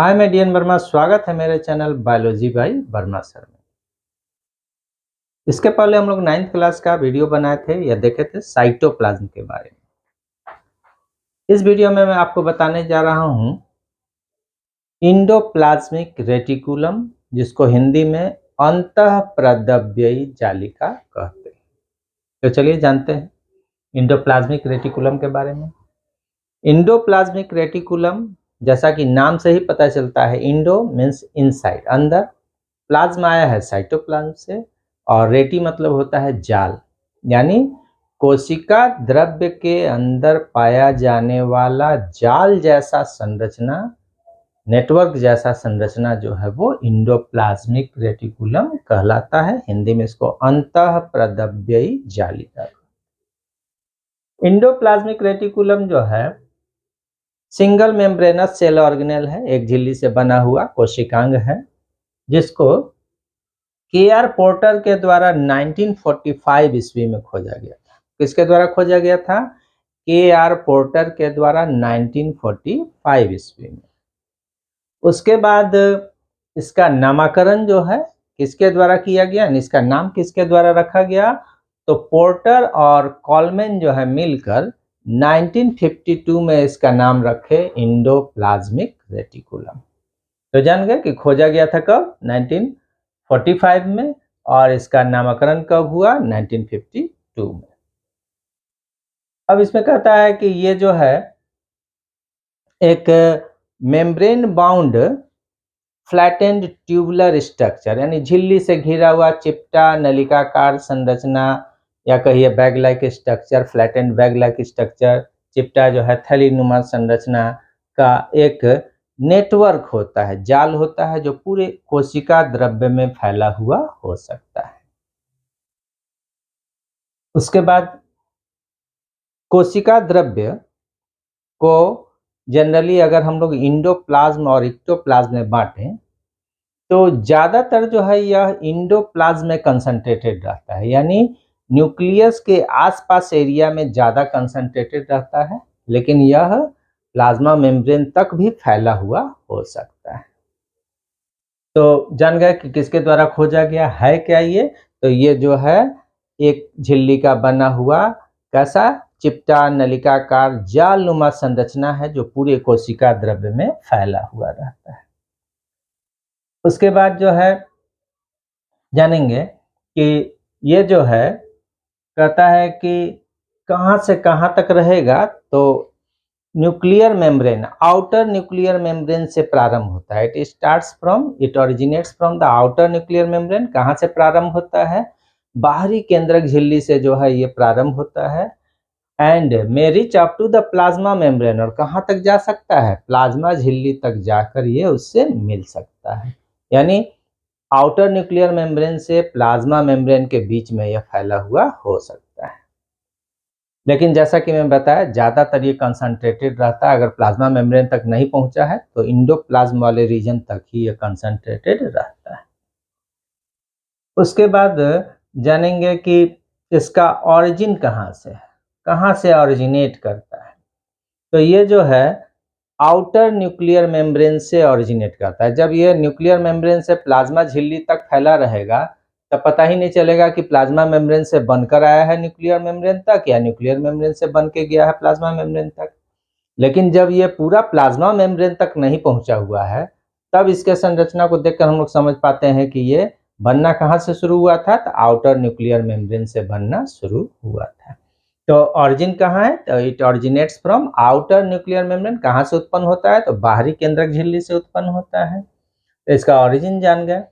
हाय मैं डीएन वर्मा, स्वागत है मेरे channel biology by Verma sir में। इसके पहले हम लोग 9th क्लास का वीडियो बनाए थे या देखे थे साइटोप्लाज्म के बारे में। इस वीडियो में मैं आपको बताने जा रहा हूँ इंडोप्लाज्मिक रेटिकुलम, जिसको हिंदी में अंतःप्रद्रव्यी जालिका कहते हैं। तो चलिए जानते हैं इंडोप्लाज्मिक रेटिकुलम के बारे में। इंडोप्लाज्मिक रेटिकुलम, जैसा कि नाम से ही पता चलता है, इंडो मीन्स इनसाइड, अंदर, प्लाज्मा आया है साइटोप्लाज्म से, और रेटी मतलब होता है जाल, यानी कोशिका द्रव्य के अंदर पाया जाने वाला जाल जैसा संरचना, नेटवर्क जैसा संरचना जो है वो इंडोप्लाज्मिक रेटिकुलम कहलाता है। हिंदी में इसको अंतःप्रद्रव्यी जालिका। इंडोप्लाज्मिक रेटिकुलम जो है सिंगल मेम्ब्रेनस सेल ऑर्गेनेल है, एक झिल्ली से बना हुआ कोशिकांग है, जिसको के.आर. पोर्टर के द्वारा 1945 ईस्वी में खोजा गया था। किसके द्वारा खोजा गया था? के.आर. पोर्टर के द्वारा 1945 ईस्वी में। उसके बाद इसका नामकरण जो है किसके द्वारा किया गया, इसका नाम किसके द्वारा रखा गया? तो पोर्टर और कॉलमैन जो है मिलकर 1952 में इसका नाम रखे इंडोप्लाज्मिक रेटिकुलम। तो जान गए कि खोजा गया था कब? 1945 में, और इसका नामकरण कब हुआ? 1952 में। अब इसमें कहता है कि ये जो है एक membrane bound flattened tubular structure, यानी झिल्ली से घिरा हुआ चिपटा नलिकाकार संरचना, या कहिए bag like structure, flattened bag like structure, चिपटा जो है थैलीनुमा संरचना का एक नेटवर्क होता है, जाल होता है, जो पूरे कोशिका द्रव्य में फैला हुआ हो सकता है। उसके बाद कोशिका द्रव्य को जनरली अगर हम लोग इंडोप्लाज्म और एक्टोप्लाज्म में बांटें तो ज़्यादातर जो है यह इंडोप्लाज्म में कंसंट्रेटेड रहता है, यानी न्यूक्लियस के आसपास एरिया में ज़्यादा कंसंट्रेटेड रहता है, लेकिन यह प्लाज्मा मेम्ब्रेन तक भी फैला हुआ हो सकता है। तो जान गए कि किसके द्वारा खोजा गया है क्या ये? तो ये जो है एक झिल्ली का बना हुआ कैसा चिपटा नलिकाकार जालनुमा संरचना है, जो पूरे कोशिका द्रव्य में फैला हुआ रहता है। उसके बाद जो है जानेंगे कि ये जो है कहता है कि कहाँ से कहाँ तक रहेगा। तो nuclear membrane, outer nuclear membrane से प्रारंभ होता है। It originates from the outer nuclear membrane. कहाँ से प्रारंभ होता है? बाहरी केंद्रक झिल्ली से जो है ये प्रारंभ होता है, and may reach up to the plasma membrane. और कहाँ तक जा सकता है? प्लाज्मा झिल्ली तक जाकर ये उससे मिल सकता है, यानी आउटर न्यूक्लियर मेम्ब्रेन से प्लाज्मा मेम्ब्रेन के बीच में यह फैला हुआ हो सकता है। लेकिन जैसा कि मैं बताया, ज़्यादातर ये कंसंट्रेटेड रहता है। अगर प्लाज्मा मेम्ब्रेन तक नहीं पहुंचा है तो इंडोप्लाज्म वाले रीजन तक ही ये कंसंट्रेटेड रहता है। उसके बाद जानेंगे कि इसका ऑरिजिन कहाँ से है, कहाँ से ऑरिजिनेट करता है। तो ये जो है आउटर न्यूक्लियर मेम्ब्रेन से ऑरिजिनेट करता है। जब ये न्यूक्लियर मेम्ब्रेन से प्लाज्मा झिल्ली तक फैला रहेगा तब पता ही नहीं चलेगा कि प्लाज्मा मेम्ब्रेन से बनकर आया है न्यूक्लियर मेम्ब्रेन तक, या न्यूक्लियर मेम्ब्रेन से बन के गया है प्लाज्मा मेम्ब्रेन तक। लेकिन जब ये पूरा प्लाज्मा मेम्ब्रेन तक नहीं पहुंचा हुआ है, तब इसके संरचना को देखकर हम लोग समझ पाते हैं कि ये बनना कहाँ से शुरू हुआ था? तो आउटर न्यूक्लियर मेम्ब्रेन से बनना शुरू हुआ था। तो ऑरिजिन कहाँ है? तो it originates from outer nuclear membrane. कहाँ से उत्पन्न होता है? तो बाहरी केंद्रक झिल्ली से उत्पन्न होता है। तो इसका ऑरिजिन जान गए।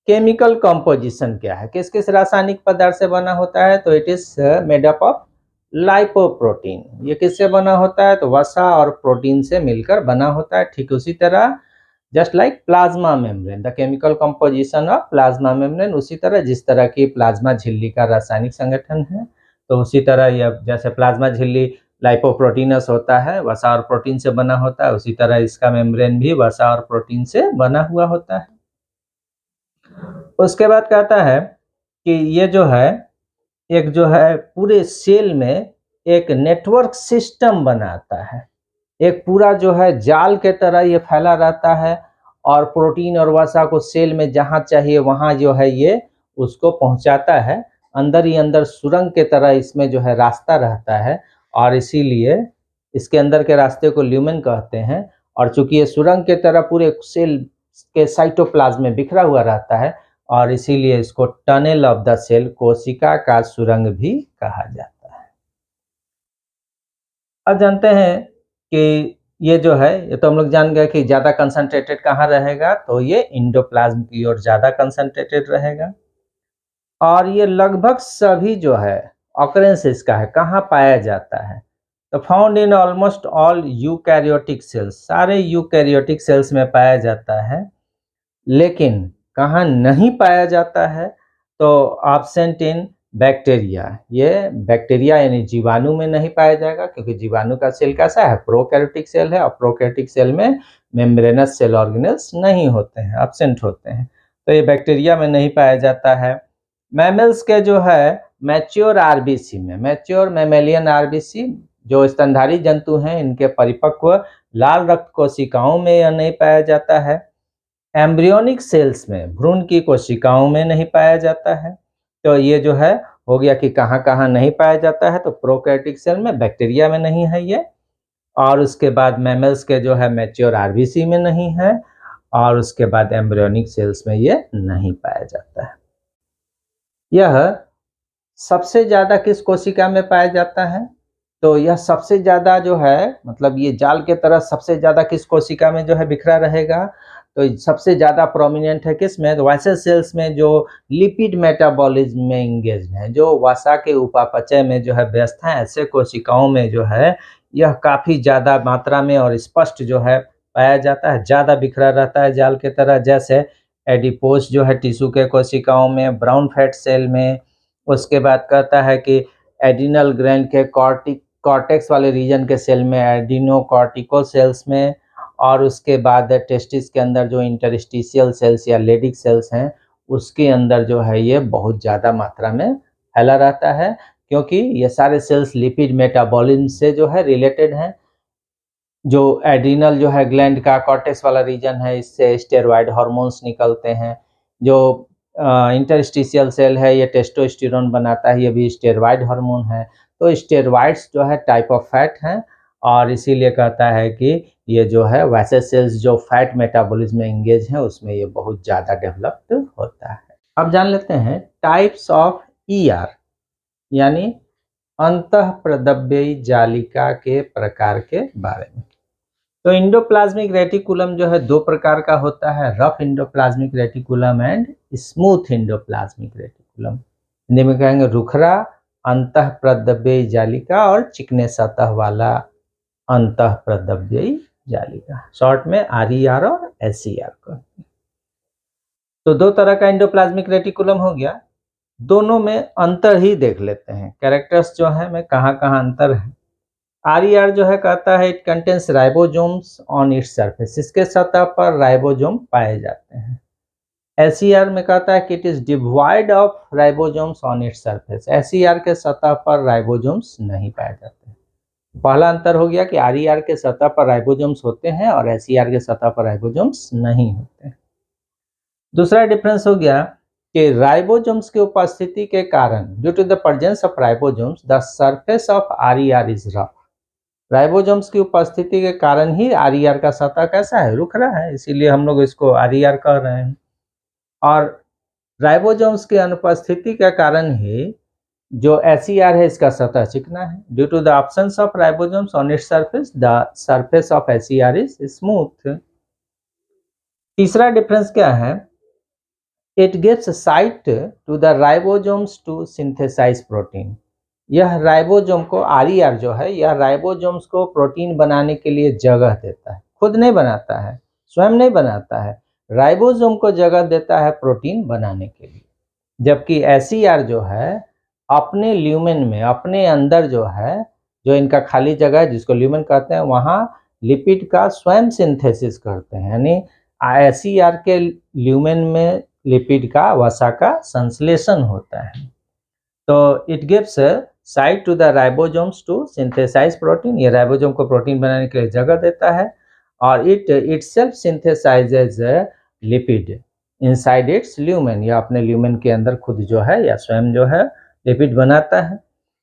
केमिकल कंपोजिशन क्या है, किस किस रासायनिक पदार्थ से बना होता है? तो it is made up of lipoprotein. ये किससे बना होता है? तो वसा और प्रोटीन से मिलकर बना होता है। ठीक उसी तरह just like plasma membrane, the chemical composition of plasma membrane, उसी तरह जिस तरह की प्लाज्मा झिल्ली का रासायनिक संगठन है, तो उसी तरह यह जैसे प्लाज्मा झिल्ली लाइपोप्रोटीनस होता है, वसा और प्रोटीन से बना होता है, उसी तरह इसका मेम्ब्रेन भी वसा और प्रोटीन से बना हुआ होता है। उसके बाद कहता है कि ये जो है एक जो है पूरे सेल में एक नेटवर्क सिस्टम बनाता है। एक पूरा जो है जाल के तरह ये फैला रहता है, और प्रोटीन और वसा को सेल में जहाँ चाहिए वहाँ जो है ये उसको पहुँचाता है। अंदर ही अंदर सुरंग के तरह इसमें जो है रास्ता रहता है और इसीलिए इसके अंदर के रास्ते को ल्यूमेन कहते हैं। और चूंकि ये सुरंग के तरह पूरे सेल के साइटोप्लाज्म में बिखरा हुआ रहता है और इसीलिए इसको टनल ऑफ द सेल, कोशिका का सुरंग भी कहा जाता है। अब जानते हैं कि ये जो है, ये तो हम लोग जान गए कि ज़्यादा कंसंट्रेटेड कहाँ रहेगा, तो ये इंडोप्लाज्म की ओर ज़्यादा कंसंट्रेटेड रहेगा। और ये लगभग सभी जो है ऑकरेंस इसका है, कहाँ पाया जाता है, तो found in almost all eukaryotic cells, सारे यूकैरियोटिक सेल्स में पाया जाता है। लेकिन कहाँ नहीं पाया जाता है, तो एब्सेंट इन बैक्टीरिया, ये बैक्टीरिया यानी जीवाणु में नहीं पाया जाएगा, क्योंकि जीवाणु का सेल कैसा है, प्रोकैरियोटिक सेल है और प्रोकैरियोटिक सेल में मेम्ब्रेनस सेल ऑर्गेनेल्स नहीं होते हैं, एब्सेंट होते हैं, तो ये बैक्टीरिया में नहीं पाया जाता है। मैमल्स के जो है मैच्योर आरबीसी में, मैच्योर मैमेलियन आरबीसी जो स्तनधारी जंतु हैं, इनके परिपक्व लाल रक्त कोशिकाओं में यह नहीं पाया जाता है। एम्ब्रियोनिक सेल्स में, भ्रूण की कोशिकाओं में नहीं पाया जाता है। तो ये जो है हो गया कि कहाँ कहाँ नहीं पाया जाता है, तो प्रोकैरियोटिक सेल में, बैक्टीरिया में नहीं है ये, और उसके बाद मैमल्स के जो है मैच्योर आरबीसी में नहीं है, और उसके बाद एम्ब्रियोनिक सेल्स में ये नहीं पाया जाता है। यह सबसे ज़्यादा किस कोशिका में पाया जाता है, तो यह सबसे ज़्यादा जो है, मतलब ये जाल के तरह सबसे ज़्यादा किस कोशिका में जो है बिखरा रहेगा, तो सबसे ज़्यादा प्रोमिनेंट है किस में, तो वाइसल सेल्स में, जो लिपिड मेटाबॉलिज्म में इंगेज हैं, जो वसा के उपापचय में जो है व्यस्त हैं, ऐसे कोशिकाओं में जो है यह काफ़ी ज़्यादा मात्रा में और स्पष्ट जो है पाया जाता है, ज़्यादा बिखरा रहता है जाल के तरह। जैसे एडिपोज जो है टिश्यू के कोशिकाओं में, ब्राउन फैट सेल में, उसके बाद कहता है कि एडिनल ग्लैंड के कॉर्टेक्स वाले रीजन के सेल में, एडिनोकॉर्टिको सेल्स में, और उसके बाद टेस्टिस के अंदर जो इंटरस्टिशियल सेल्स या लेडिक सेल्स हैं, उसके अंदर जो है ये बहुत ज़्यादा मात्रा में फैला रहता है, क्योंकि ये सारे सेल्स लिपिड मेटाबॉलिज्म से जो है रिलेटेड हैं। जो एड्रिनल जो है ग्लैंड का कॉर्टेक्स वाला रीजन है, इससे स्टेरॉयड हार्मोन्स निकलते हैं। जो इंटरस्टिशियल सेल है, ये टेस्टोस्टेरोन बनाता है, ये भी स्टेरॉयड हार्मोन है। तो स्टेरॉयड्स जो है टाइप ऑफ फैट हैं, और इसीलिए कहता है कि ये जो है वैसे सेल्स जो फैट मेटाबॉलिज्म में इंगेज हैं, उसमें ये बहुत ज़्यादा डेवलप्ड होता है। अब जान लेते हैं टाइप्स ऑफ ईआर, यानी अंतःप्रदव्ययी जालिका के प्रकार के बारे में। तो इंडोप्लाज्मिक रेटिकुलम जो है दो प्रकार का होता है, rough endoplasmic reticulum and smooth endoplasmic reticulum. Hindi में कहेंगे रुखरा अंतःप्रदव्ययी जालिका और चिकने सतह वाला अंतःप्रदव्ययी जालिका, शॉर्ट में RER और SER को। तो दो तरह का इंडोप्लाज्मिक रेटिकुलम हो गया, दोनों में अंतर ही देख लेते हैं, कैरेक्टर्स जो है में कहाँ कहाँ अंतर है। RER जो है कहता है it contains ribosomes on its surface, इसके सतह पर राइबोसोम पाए जाते हैं। SER में कहता है कि it is devoid of ribosomes on its surface, SER के सतह पर राइबोसोम्स नहीं पाए जाते। पहला अंतर हो गया कि RER के सतह पर राइबोसोम्स होते हैं और SER के सतह पर राइबोसोम्स नहीं होते। दूसरा डिफरेंस हो गया कि राइबोसोम्स की उपस्थिति के कारण, due to the presence of ribosomes, the surface of RER is rough. Ribosomes की उपस्थिति के कारण ही RER का सतह कैसा है, रुखरा है, इसीलिए हम लोग इसको RER कह रहे हैं। और राइबोसोम्स की अनुपस्थिति के कारण ही जो SER है इसका सतह चिकना है। Due to the absence of ribosomes on its surface, the surface of SER is smooth. तीसरा डिफरेंस क्या है, it gives site to the ribosomes to synthesise protein. यह राइबोसोम को, RER जो है, यह राइबोसोम्स को प्रोटीन बनाने के लिए जगह देता है, खुद नहीं बनाता है, स्वयं नहीं बनाता है, राइबोसोम को जगह देता है प्रोटीन बनाने के लिए। जबकि SER जो है अपने ल्यूमेन में, अपने अंदर जो है, जो इनका खाली जगह है जिसको ल्यूमेन कहते हैं, वहाँ लिपिड का स्वयं सिंथेसिस करते हैं, यानी SER के ल्यूमेन में लिपिड का, वसा का संश्लेषण होता है। तो it gives site to the ribosomes to synthesise protein, ये राइबोसोम को प्रोटीन बनाने के लिए जगह देता है। और it itself synthesises lipid inside its lumen, या अपने ल्यूमेन के अंदर खुद जो है या स्वयं जो है लिपिड बनाता है।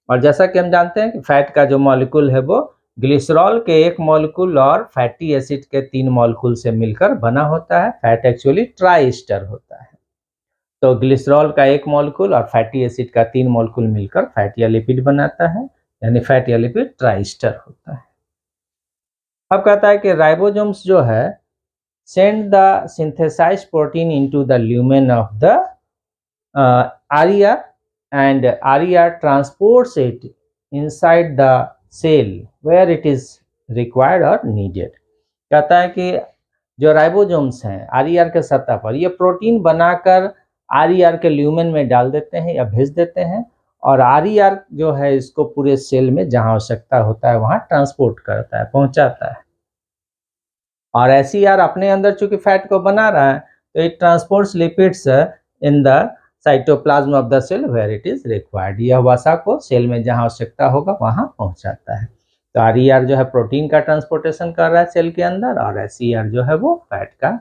और जैसा कि हम जानते हैं कि फैट का जो मॉलिक्यूल है वो ग्लिसरॉल के एक मॉलिक्यूल और फैटी एसिड के 3 मॉलिक्यूल से मिलकर बना होता है। फैट एक्चुअली ट्राइस्टर होता है। तो ग्लिसरॉल का एक मॉलिक्यूल और फैटी एसिड का 3 मॉलिक्यूल मिलकर फैट या लिपिड बनाता है, यानी फैट या लिपिड ट्राइस्टर होता है। अब कहता है कि राइबोसोम्स जो है send the synthesized protein into the lumen of the RER, and RER transports it inside the cell where it is required or needed। कहता है कि जो राइबोसोम्स हैं RER के सतह पर ये प्रोटीन बनाकर RER के ल्यूमेन में डाल देते हैं या भेज देते हैं, और RER जो है इसको पूरे सेल में जहां आवश्यकता होता है वहां ट्रांसपोर्ट करता है, पहुंचाता है। और SER अपने अंदर चूंकि फैट को बना रहा है तो it transports lipids in the cytoplasm of the cell where it is required. यह वसा को सेल में जहां आवश्यकता होगा वहां पहुंचाता है। तो RER जो है प्रोटीन का ट्रांसपोर्टेशन कर रहा है सेल के अंदर, और SER जो है वो फैट का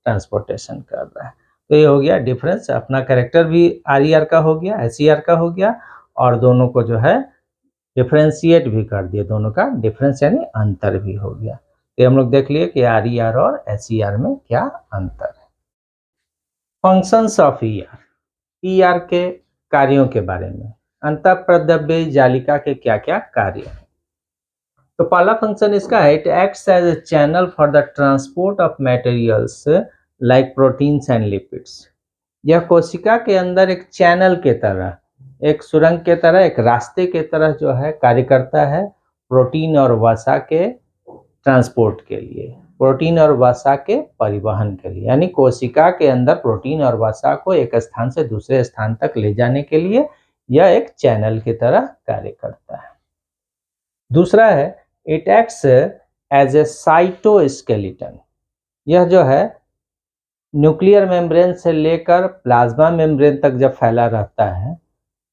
ट्रांसपोर्टेशन कर रहा है। तो ये हो गया डिफरेंस, अपना कैरेक्टर भी RER का हो गया, SER का हो गया, और दोनों को जो है डिफ्रेंशिएट भी कर दिया, दोनों का डिफरेंस यानी अंतर भी हो गया। तो हम लोग देख लिए कि RER और SER में क्या अंतर है। फंक्शंस ऑफ ER के कार्यों के बारे में, अंतःप्रद्रव्य जालिका के क्या क्या कार्य हैं। तो पहला फंक्शन इसका है, it acts as a channel for the transport of materials like proteins and lipids. यह कोशिका के अंदर एक चैनल के तरह, एक सुरंग के तरह, एक रास्ते के तरह जो है कार्य करता है प्रोटीन और वसा के ट्रांसपोर्ट के लिए, प्रोटीन और वसा के परिवहन के लिए, यानी कोशिका के अंदर प्रोटीन और वसा को एक स्थान से दूसरे स्थान तक ले जाने के लिए यह एक चैनल की तरह कार्य करता है। दूसरा है, it acts as a cytoskeleton. यह जो है न्यूक्लियर मेम्ब्रेन से लेकर प्लाज्मा मेम्ब्रेन तक जब फैला रहता है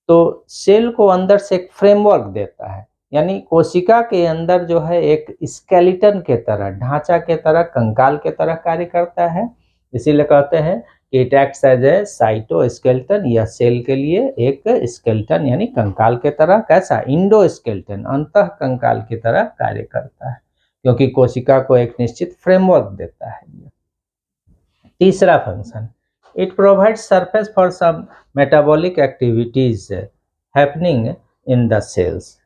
तो सेल को अंदर से एक फ्रेमवर्क देता है, यानी कोशिका के अंदर जो है एक स्केलेटन के तरह, ढांचा के तरह, कंकाल के तरह कार्य करता है। इसीलिए कहते हैं कि it acts as a cytoskeleton. यह सेल के लिए एक स्केलेटन यानी कंकाल के तरह, कैसा, इंडोस्केलेटन, अंतः कंकाल की तरह कार्य करता है, क्योंकि कोशिका को एक निश्चित फ्रेमवर्क देता है। तीसरा function, it provides surface for some metabolic activities happening in the cells.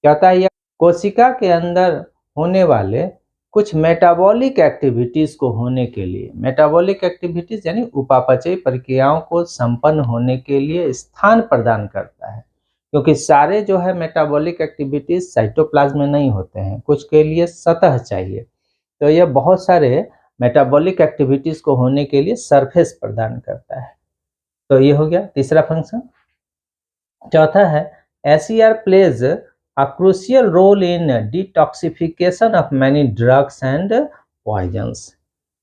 कहता है यह कोशिका के अंदर होने वाले कुछ मेटाबॉलिक एक्टिविटीज को होने के लिए, मेटाबॉलिक एक्टिविटीज यानी उपापचयी प्रक्रियाओं को संपन्न होने के लिए स्थान प्रदान करता है, क्योंकि सारे जो है मेटाबॉलिक एक्टिविटीज साइटोप्लाज्म में नहीं होते हैं, कुछ के लिए सतह चाहिए। तो यह बहुत सारे मेटाबॉलिक एक्टिविटीज को होने के लिए सरफेस प्रदान करता है। तो ये हो गया तीसरा फंक्शन। चौथा है, SER plays a crucial role in detoxification of many drugs and poisons।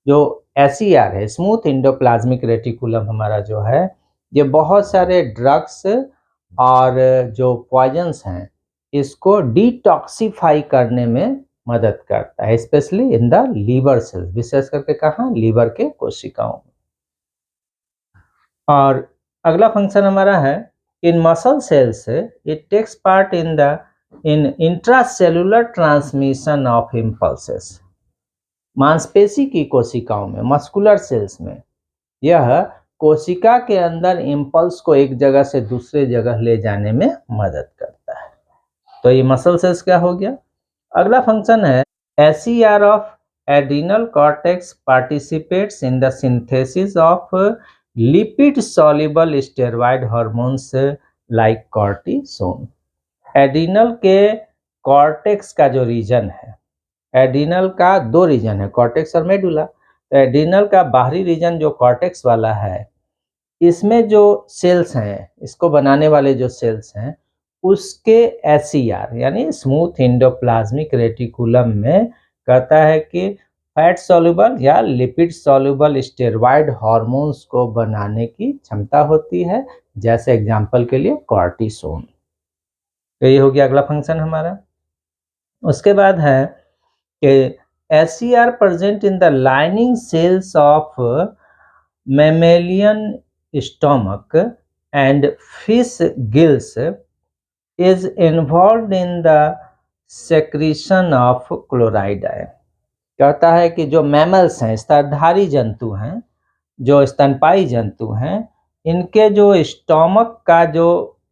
जो SER है, स्मूथ इंडोप्लाज्मिक रेटिकुलम हमारा जो है, ये बहुत सारे ड्रग्स और जो पॉइजन्स हैं इसको डिटॉक्सिफाई करने में मदद करता है, specially in the liver cells, विशेष करके कहाँ, लीवर के कोशिकाओं में। और अगला फंक्शन हमारा है, in muscle cells it takes part in intracellular transmission of impulses. मांसपेशी की कोशिकाओं में, मस्कुलर सेल्स में, यह कोशिका के अंदर इम्पल्स को एक जगह से दूसरे जगह ले जाने में मदद करता है। तो ये मसल सेल्स क्या हो गया। अगला फंक्शन है, SER of adrenal cortex participates in the synthesis of lipid soluble steroid hormones like cortisone. Adrenal के कॉर्टेक्स का जो रीजन है, एड्रिनल का दो रीजन है, कॉर्टेक्स और मेडुला। तो एड्रिनल का बाहरी रीजन जो कॉर्टेक्स वाला है, इसमें जो सेल्स हैं, इसको बनाने वाले जो सेल्स हैं, उसके SER यानी स्मूथ इंडोप्लाज्मिक रेटिकुलम में कहता है कि फैट सॉल्युबल या लिपिड सॉल्युबल स्टेरॉयड हार्मोन्स को बनाने की क्षमता होती है, जैसे एग्जांपल के लिए कॉर्टिसोन। तो ये हो गया अगला फंक्शन हमारा। उसके बाद है कि SCR present in the lining cells of mammalian stomach and fish gills is involved in the secretion of chloride ion। कहता है कि जो मैमल्स हैं, स्तनधारी जंतु हैं, जो स्तनपाई जंतु हैं, इनके जो स्टोमक का जो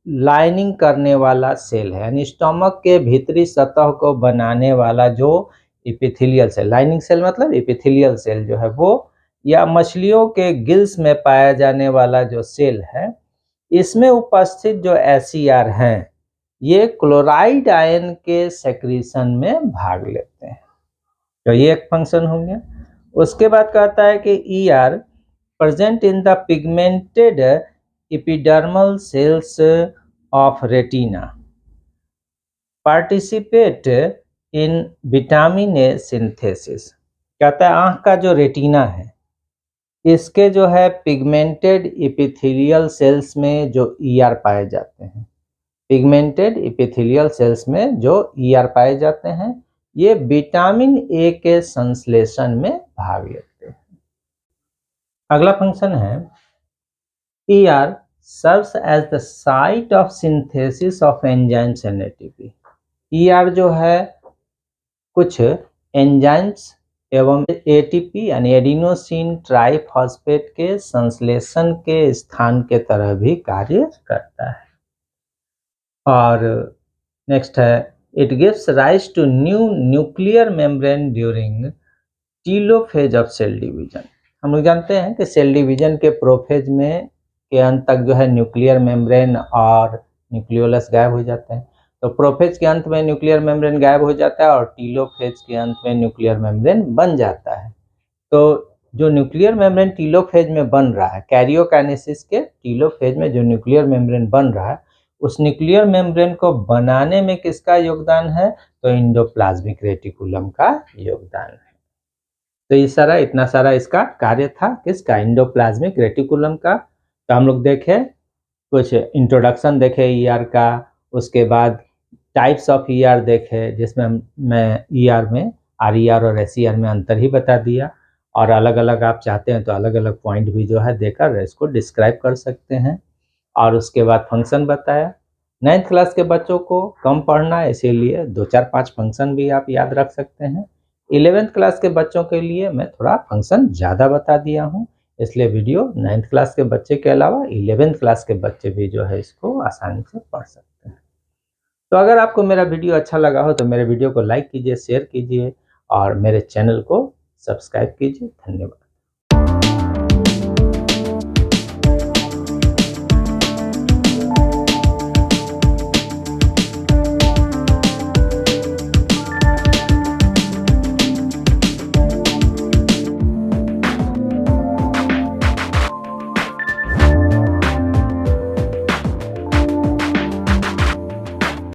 लाइनिंग करने वाला सेल है, यानी स्टोमक के भीतरी सतह को बनाने वाला जो एपिथेलियल सेल, लाइनिंग सेल मतलब एपिथेलियल सेल जो है वो, या मछलियों के गिल्स में पाया जाने वाला जो सेल है, इसमें उपस्थित जो SCR हैं, ये क्लोराइड आयन के सेक्रीशन में भाग लेते हैं। तो ये एक फंक्शन हो गया। उसके बाद कहता है कि ER present in the pigmented epidermal cells of retina, participate in vitamin A synthesis। कहता है आँख का जो रेटिना है, इसके जो है पिगमेंटेड एपिथेलियल सेल्स में जो ER पाए जाते हैं, पिगमेंटेड एपिथेलियल सेल्स में जो ER पाए जाते हैं, ये विटामिन A के संश्लेषण में भाग लेते हैं। अगला फंक्शन है ER serves as the site of synthesis of enzymes and ATP। ER जो है कुछ एंजाइम्स एवं ATP यानी एडिनोसिन ट्राइफॉस्फेट के संश्लेषण के स्थान के तरह भी कार्य करता है। और नेक्स्ट है it gives rise to new nuclear membrane during telophase of cell division. हम लोग जानते हैं कि सेल डिवीजन के प्रोफेज में के अंत तक जो है न्यूक्लियर मेम्ब्रेन और न्यूक्लियोलस गायब हो जाते हैं। तो प्रोफेज के अंत में न्यूक्लियर मेम्ब्रेन गायब हो जाता है और टीलोफेज के अंत में न्यूक्लियर मेम्ब्रेन बन जाता है। तो जो न्यूक्लियर मेम्ब्रेन टीलोफेज में बन रहा है, कैरियोकाइनेसिस के टीलोफेज में जो न्यूक्लियर मेम्ब्रेन बन रहा है, उस न्यूक्लियर मेम्ब्रेन को बनाने में किसका योगदान है? तो इंडोप्लाज्मिक रेटिकुलम का योगदान है। तो ये सारा इतना सारा इसका कार्य था, किसका? इंडोप्लाज्मिक रेटिकुलम का। तो हम लोग देखे, कुछ इंट्रोडक्शन देखे ER का, उसके बाद टाइप्स ऑफ ER देखे, जिसमें मैं ER में RER और SER में अंतर ही बता दिया, और अलग अलग आप चाहते हैं तो अलग अलग पॉइंट भी जो है देकर इसको डिस्क्राइब कर सकते हैं। और उसके बाद फंक्शन बताया। 9th क्लास के बच्चों को कम पढ़ना है, इसीलिए 2 4 5 फंक्शन भी आप याद रख सकते हैं। 11th क्लास के बच्चों के लिए मैं थोड़ा फंक्शन ज़्यादा बता दिया हूँ, इसलिए वीडियो 9th क्लास के बच्चे के अलावा 11th क्लास के बच्चे भी जो है इसको आसानी से पढ़ सकते हैं। तो अगर आपको मेरा वीडियो अच्छा लगा हो तो मेरे वीडियो को लाइक कीजिए, शेयर कीजिए और मेरे चैनल को सब्सक्राइब कीजिए। धन्यवाद।